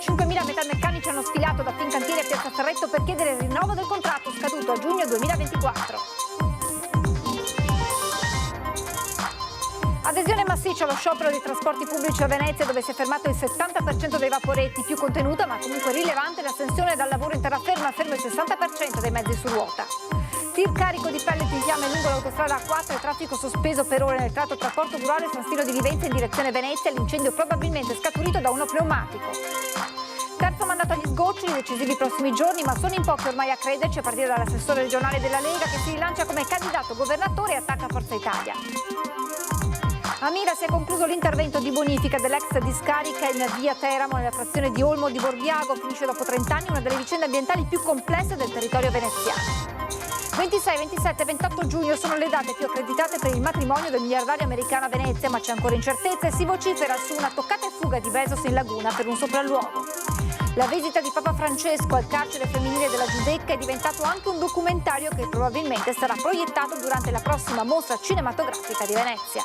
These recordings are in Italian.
5.000 metalmeccanici hanno sfilato da Fincantieri a Piazza Ferretto per chiedere il rinnovo del contratto scaduto a giugno 2024. Adesione massiccia allo sciopero dei trasporti pubblici a Venezia, dove si è fermato il 70% dei vaporetti, più contenuta ma comunque rilevante l'astensione dal lavoro in terraferma, fermo il 60% dei mezzi su ruota. Tir carico di pellet in fiamme lungo l'autostrada A4 e traffico sospeso per ore nel tratto tra Porto Gruaro e San Stino di Livenza in direzione Venezia, l'incendio probabilmente scaturito da uno pneumatico. Terzo mandato agli sgoccioli, decisivi i prossimi giorni, ma sono in pochi ormai a crederci, a partire dall'assessore regionale della Lega che si rilancia come candidato governatore e attacca Forza Italia. A Mira si è concluso l'intervento di bonifica dell'ex discarica in via Teramo nella frazione di Olmo di Borbiago. Finisce dopo 30 anni una delle vicende ambientali più complesse del territorio veneziano. 26, 27 e 28 giugno sono le date più accreditate per il matrimonio del miliardario americano a Venezia, ma c'è ancora incertezza e si vocifera su una toccata e fuga di Bezos in laguna per un sopralluogo. La visita di Papa Francesco al carcere femminile della Giudecca è diventato anche un documentario che probabilmente sarà proiettato durante la prossima mostra cinematografica di Venezia.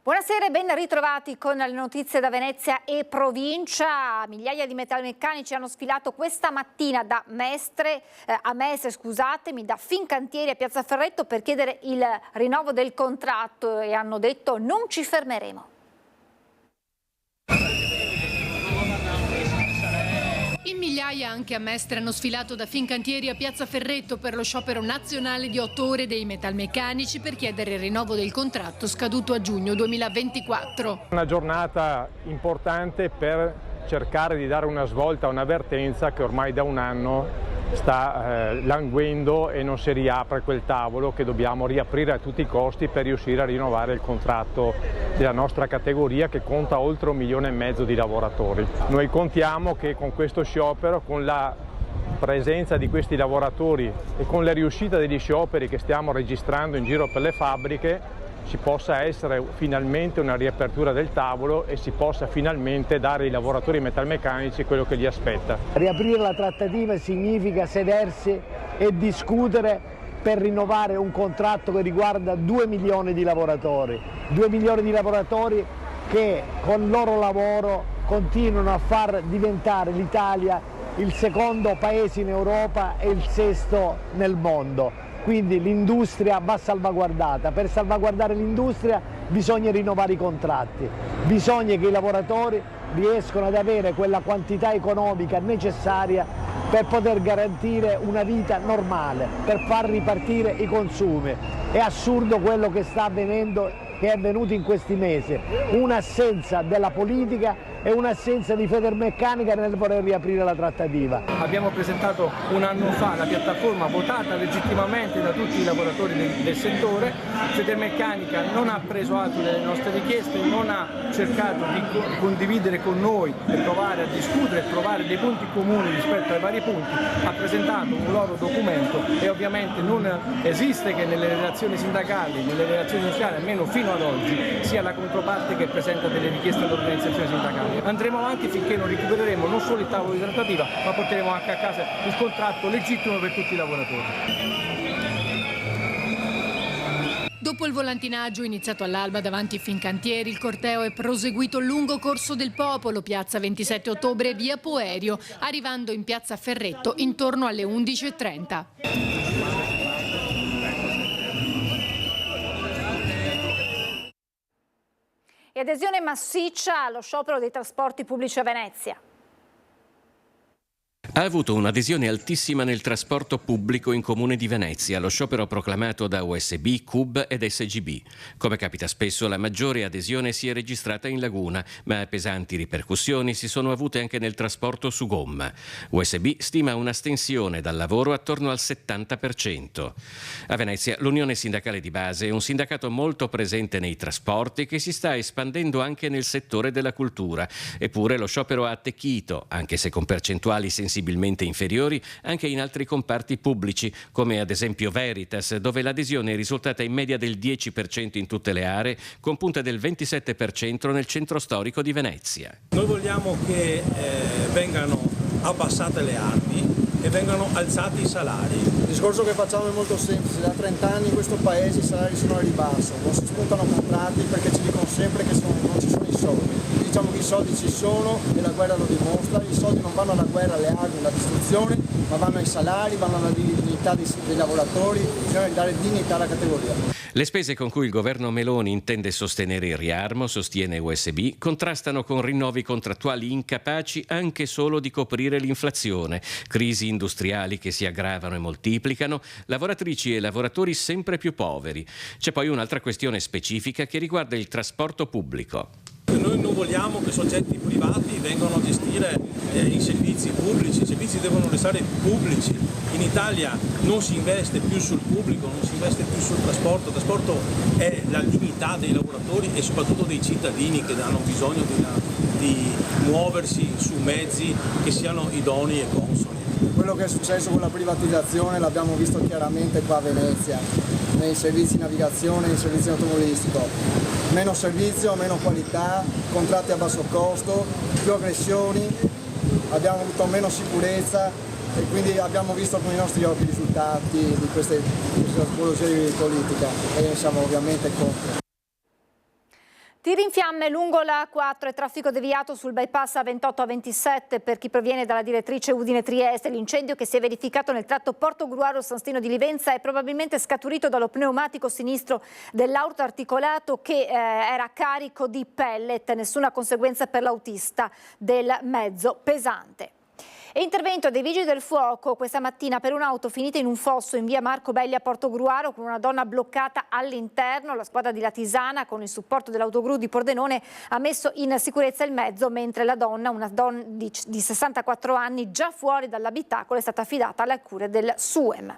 Buonasera e ben ritrovati con le notizie da Venezia e provincia. Migliaia di metalmeccanici hanno sfilato questa mattina da Mestre, da Fincantieri a Piazza Ferretto per chiedere il rinnovo del contratto e hanno detto non ci fermeremo. In migliaia anche a Mestre hanno sfilato da Fincantieri a Piazza Ferretto per lo sciopero nazionale di 8 ore dei metalmeccanici per chiedere il rinnovo del contratto scaduto a giugno 2024. Una giornata importante per cercare di dare una svolta a un'avvertenza che ormai da un anno sta languendo e non si riapre quel tavolo che dobbiamo riaprire a tutti i costi per riuscire a rinnovare il contratto della nostra categoria che conta oltre 1,5 milioni di lavoratori. Noi contiamo che con questo sciopero, con la presenza di questi lavoratori e con la riuscita degli scioperi che stiamo registrando in giro per le fabbriche ci possa essere finalmente una riapertura del tavolo e si possa finalmente dare ai lavoratori metalmeccanici quello che li aspetta. Riaprire la trattativa significa sedersi e discutere per rinnovare un contratto che riguarda 2 milioni di lavoratori. 2 milioni di lavoratori che con il loro lavoro continuano a far diventare l'Italia il secondo paese in Europa e il sesto nel mondo. Quindi l'industria va salvaguardata. Per salvaguardare l'industria bisogna rinnovare i contratti, bisogna che i lavoratori riescano ad avere quella quantità economica necessaria per poter garantire una vita normale, per far ripartire i consumi. È assurdo quello che sta avvenendo, che è avvenuto in questi mesi, un'assenza della politica e un'assenza di Federmeccanica nel voler riaprire la trattativa. Abbiamo presentato un anno fa la piattaforma votata legittimamente da tutti i lavoratori del settore. Federmeccanica non ha preso atto delle nostre richieste, non ha cercato di condividere con noi e provare a discutere e trovare dei punti comuni rispetto ai vari punti. Ha presentato un loro documento e ovviamente non esiste che nelle relazioni sindacali, nelle relazioni industriali, almeno fino ad oggi, sia la controparte che presenta delle richieste all'organizzazione sindacale. Andremo avanti finché non recupereremo non solo il tavolo di trattativa, ma porteremo anche a casa il contratto legittimo per tutti i lavoratori. Dopo il volantinaggio iniziato all'alba davanti a Fincantieri, il corteo è proseguito lungo Corso del Popolo, piazza 27 ottobre e via Poerio, arrivando in piazza Ferretto intorno alle 11:30. E adesione massiccia allo sciopero dei trasporti pubblici a Venezia. Ha avuto un'adesione altissima nel trasporto pubblico in Comune di Venezia, lo sciopero proclamato da USB, CUB ed SGB. Come capita spesso, la maggiore adesione si è registrata in Laguna, ma pesanti ripercussioni si sono avute anche nel trasporto su gomma. USB stima un'astensione dal lavoro attorno al 70%. A Venezia l'Unione Sindacale di Base è un sindacato molto presente nei trasporti che si sta espandendo anche nel settore della cultura. Eppure lo sciopero ha attecchito, anche se con percentuali sensibilmente inferiori, anche in altri comparti pubblici, come ad esempio Veritas, dove l'adesione è risultata in media del 10% in tutte le aree, con punta del 27% nel centro storico di Venezia. Noi vogliamo che vengano abbassate le armi e vengano alzati i salari. Il discorso che facciamo è molto semplice: da 30 anni in questo paese i salari sono a ribasso, non si spuntano contratti perché ci dicono sempre che non ci sono i soldi. diciamo che i soldi ci sono e la guerra lo dimostra, i soldi non vanno alla guerra, alle armi, alla distruzione, ma vanno ai salari, vanno alla dignità dei lavoratori, bisogna dare dignità alla categoria. Le spese con cui il governo Meloni intende sostenere il riarmo, sostiene USB, contrastano con rinnovi contrattuali incapaci anche solo di coprire l'inflazione, crisi industriali che si aggravano e moltiplicano, lavoratrici e lavoratori sempre più poveri. C'è poi un'altra questione specifica che riguarda il trasporto pubblico. Noi non vogliamo che soggetti privati vengano a gestire i servizi pubblici, i servizi devono restare pubblici. In Italia non si investe più sul pubblico, non si investe più sul trasporto. Il trasporto è la dignità dei lavoratori e soprattutto dei cittadini che hanno bisogno di muoversi su mezzi che siano idonei e consoni. Quello che è successo con la privatizzazione l'abbiamo visto chiaramente qua a Venezia, nei servizi di navigazione, nei servizi automobilistico. Meno servizio, meno qualità, contratti a basso costo, più aggressioni, abbiamo avuto meno sicurezza e quindi abbiamo visto con i nostri occhi i risultati di questa tipologia di politica e siamo ovviamente contro. Tiri in fiamme lungo la A4 e traffico deviato sul bypass A28-A27 per chi proviene dalla direttrice Udine-Trieste. L'incendio che si è verificato nel tratto Portogruaro-San Stino di Livenza è probabilmente scaturito dallo pneumatico sinistro dell'auto articolato che era carico di pellet. Nessuna conseguenza per l'autista del mezzo pesante. E intervento dei Vigili del Fuoco questa mattina per un'auto finita in un fosso in via Marco Belli a Portogruaro con una donna bloccata all'interno. La squadra di Latisana con il supporto dell'autogru di Pordenone ha messo in sicurezza il mezzo, mentre la donna, una donna di 64 anni già fuori dall'abitacolo, è stata affidata alle cure del SUEM.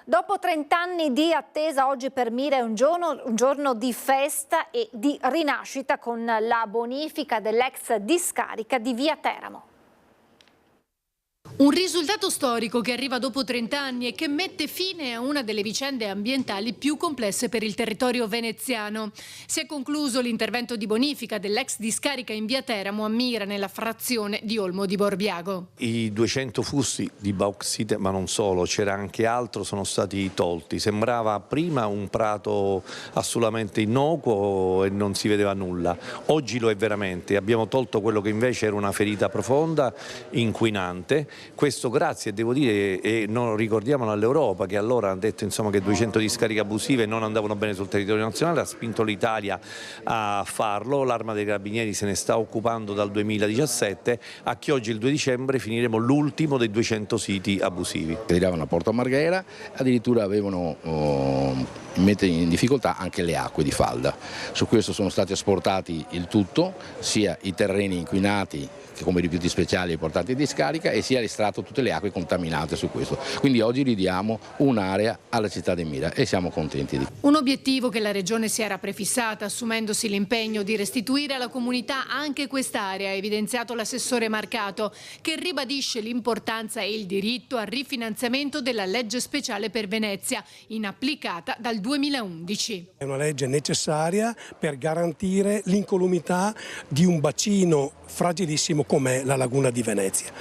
Dopo 30 anni di attesa, oggi per Mira è un giorno di festa e di rinascita con la bonifica dell'ex discarica di via Teramo. Un risultato storico che arriva dopo 30 anni e che mette fine a una delle vicende ambientali più complesse per il territorio veneziano. Si è concluso l'intervento di bonifica dell'ex discarica in via Teramo a Mira, nella frazione di Olmo di Borbiago. I 200 fusti di bauxite, ma non solo, c'era anche altro, sono stati tolti. Sembrava prima un prato assolutamente innocuo e non si vedeva nulla. Oggi lo è veramente. Abbiamo tolto quello che invece era una ferita profonda, inquinante. Questo grazie, devo dire, e non ricordiamolo all'Europa, che allora ha detto insomma, che 200 discariche abusive non andavano bene sul territorio nazionale, ha spinto l'Italia a farlo. L'Arma dei Carabinieri se ne sta occupando dal 2017, a che oggi il 2 dicembre finiremo l'ultimo dei 200 siti abusivi. Arrivavano a Porto Marghera, addirittura avevano mettere in difficoltà anche le acque di falda. Su questo sono stati asportati il tutto, sia i terreni inquinati che come rifiuti speciali portati in discarica e sia estratto tutte le acque contaminate su questo. Quindi oggi ridiamo un'area alla città di Mira e siamo contenti di. Un obiettivo che la Regione si era prefissata, assumendosi l'impegno di restituire alla comunità anche quest'area, ha evidenziato l'assessore Marcato, che ribadisce l'importanza e il diritto al rifinanziamento della legge speciale per Venezia, inapplicata dal 2011. È una legge necessaria per garantire l'incolumità di un bacino fragilissimo com'è la laguna di Venezia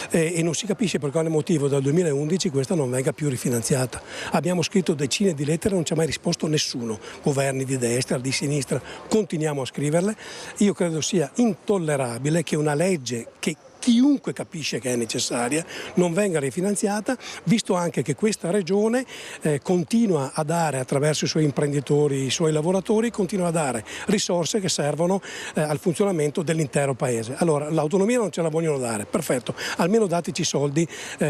e non si capisce per quale motivo dal 2011 questa non venga più rifinanziata. Abbiamo scritto decine di lettere, non ci ha mai risposto nessuno, governi di destra, di sinistra, continuiamo a scriverle. Io credo sia intollerabile che una legge che chiunque capisce che è necessaria non venga rifinanziata, visto anche che questa regione continua a dare, attraverso i suoi imprenditori, i suoi lavoratori, continua a dare risorse che servono al funzionamento dell'intero paese. Allora l'autonomia non ce la vogliono dare, perfetto, almeno dateci soldi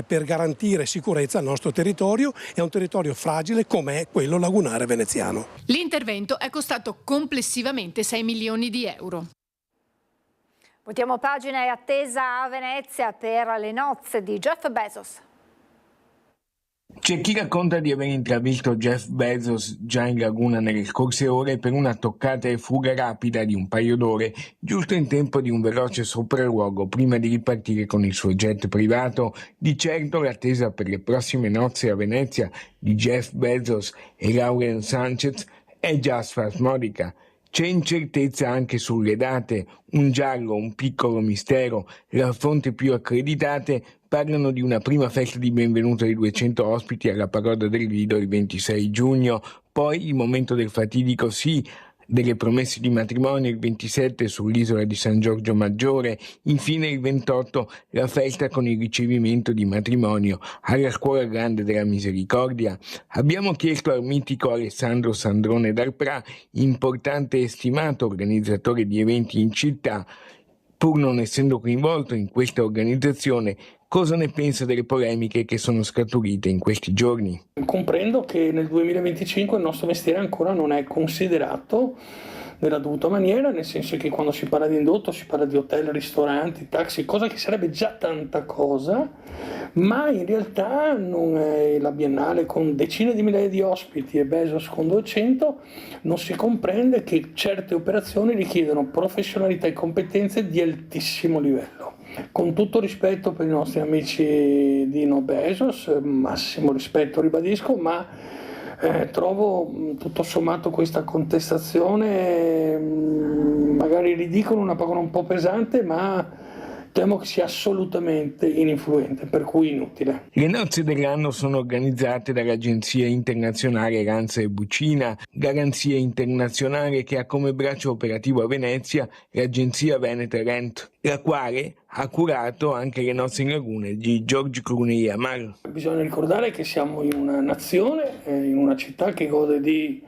per garantire sicurezza al nostro territorio e a un territorio fragile come è quello lagunare veneziano. L'intervento è costato complessivamente 6 milioni di euro. Voltiamo pagina e attesa a Venezia per le nozze di Jeff Bezos. C'è chi racconta di aver intravisto Jeff Bezos già in laguna nelle scorse ore per una toccata e fuga rapida di un paio d'ore, giusto in tempo di un veloce sopralluogo prima di ripartire con il suo jet privato. Di certo l'attesa per le prossime nozze a Venezia di Jeff Bezos e Lauren Sanchez è già spasmodica. C'è incertezza anche sulle date, un giallo, un piccolo mistero. Le fonti più accreditate parlano di una prima festa di benvenuto di 200 ospiti alla Pagoda del Lido il 26 giugno, poi il momento del fatidico sì delle promesse di matrimonio, il 27 sull'isola di San Giorgio Maggiore, infine il 28 la festa con il ricevimento di matrimonio alla Scuola Grande della Misericordia. Abbiamo chiesto al mitico Alessandro Sandrone d'Arprà, importante e stimato organizzatore di eventi in città, pur non essendo coinvolto in questa organizzazione, cosa ne pensa delle polemiche che sono scaturite in questi giorni. Comprendo che nel 2025 il nostro mestiere ancora non è considerato nella dovuta maniera, nel senso che quando si parla di indotto si parla di hotel, ristoranti, taxi, cosa che sarebbe già tanta cosa, ma in realtà non è la Biennale con decine di migliaia di ospiti e Bezos con 200, non si comprende che certe operazioni richiedono professionalità e competenze di altissimo livello. Con tutto rispetto per i nostri amici di No Bezos, massimo rispetto ribadisco, ma trovo tutto sommato questa contestazione magari ridicola, una parola un po' pesante, ma temo che sia assolutamente ininfluente, per cui inutile. Le nozze dell'anno sono organizzate dall'Agenzia Internazionale Lanza e Bucina, garanzia internazionale che ha come braccio operativo a Venezia l'Agenzia Veneta Rent, la quale ha curato anche le nozze in laguna di George Clooney e Amal. Bisogna ricordare che siamo in una nazione, in una città che gode di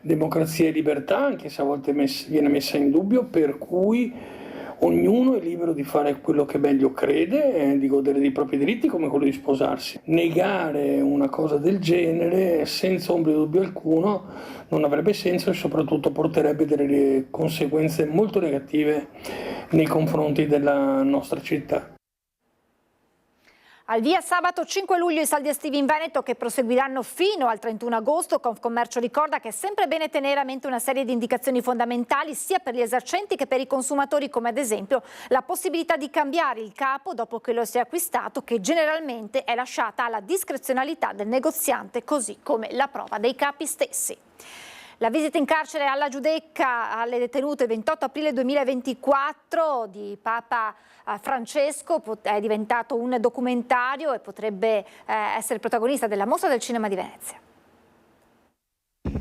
democrazia e libertà, anche se a volte viene messa in dubbio, per cui ognuno è libero di fare quello che meglio crede, di godere dei propri diritti come quello di sposarsi. Negare una cosa del genere senza ombra di dubbio alcuno non avrebbe senso e soprattutto porterebbe delle conseguenze molto negative nei confronti della nostra città. Al via sabato 5 luglio i saldi estivi in Veneto che proseguiranno fino al 31 agosto. Confcommercio ricorda che è sempre bene tenere a mente una serie di indicazioni fondamentali sia per gli esercenti che per i consumatori, come ad esempio la possibilità di cambiare il capo dopo che lo si è acquistato, che generalmente è lasciata alla discrezionalità del negoziante, così come la prova dei capi stessi. La visita in carcere alla Giudecca alle detenute 28 aprile 2024 di Papa Francesco è diventato un documentario e potrebbe essere il protagonista della Mostra del Cinema di Venezia.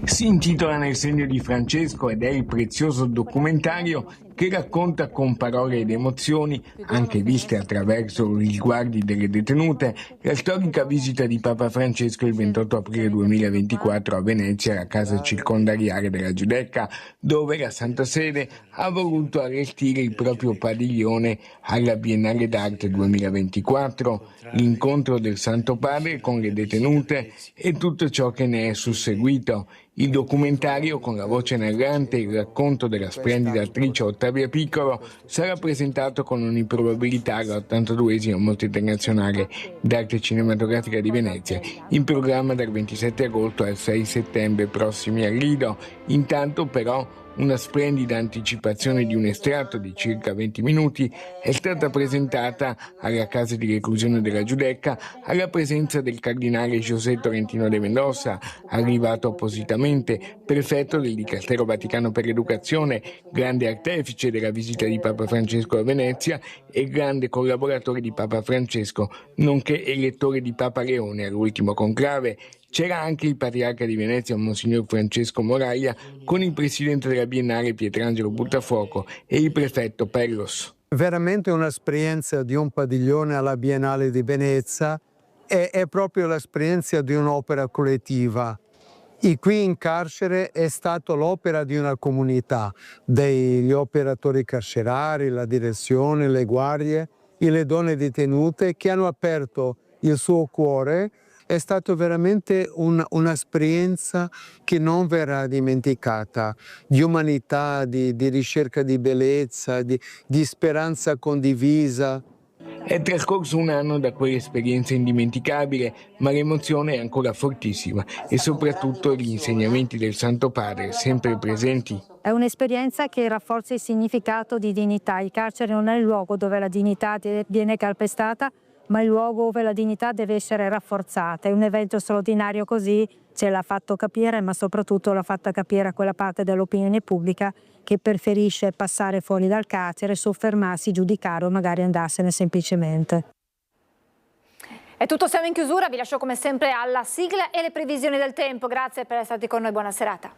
Si intitola Nel segno di Francesco ed è il prezioso documentario che racconta con parole ed emozioni, anche viste attraverso gli sguardi delle detenute, la storica visita di Papa Francesco il 28 aprile 2024 a Venezia, alla casa circondariale della Giudecca, dove la Santa Sede ha voluto allestire il proprio padiglione alla Biennale d'Arte 2024, l'incontro del Santo Padre con le detenute e tutto ciò che ne è susseguito. Il documentario, con la voce narrante e il racconto della splendida attrice Ottavia Piccolo, sarà presentato con un'improbabilità all'82esima Mostra Internazionale d'Arte Cinematografica di Venezia, in programma dal 27 agosto al 6 settembre prossimi al Lido. Intanto però una splendida anticipazione di un estratto di circa 20 minuti è stata presentata alla casa di reclusione della Giudecca alla presenza del cardinale José Tolentino de Mendoza, arrivato appositamente, prefetto del Dicastero Vaticano per l'Educazione, grande artefice della visita di Papa Francesco a Venezia e grande collaboratore di Papa Francesco, nonché elettore di Papa Leone all'ultimo conclave. C'era anche il patriarca di Venezia, Monsignor Francesco Moraglia, con il presidente della Biennale Pietrangelo Buttafuoco e il prefetto Pellos. Veramente un'esperienza di un padiglione alla Biennale di Venezia è proprio l'esperienza di un'opera collettiva. E qui in carcere è stata l'opera di una comunità, degli operatori carcerari, la direzione, le guardie e le donne detenute che hanno aperto il suo cuore. È stata veramente un'esperienza che non verrà dimenticata, di umanità, di ricerca di bellezza, di speranza condivisa. È trascorso un anno da quell'esperienza indimenticabile, ma l'emozione è ancora fortissima e soprattutto gli insegnamenti del Santo Padre sempre presenti. È un'esperienza che rafforza il significato di dignità. Il carcere non è il luogo dove la dignità viene calpestata, ma il luogo dove la dignità deve essere rafforzata. È un evento straordinario così, ce l'ha fatto capire, ma soprattutto l'ha fatta capire a quella parte dell'opinione pubblica che preferisce passare fuori dal carcere, soffermarsi, giudicare o magari andarsene semplicemente. È tutto, siamo in chiusura, vi lascio come sempre alla sigla e le previsioni del tempo. Grazie per essere stati con noi, buona serata.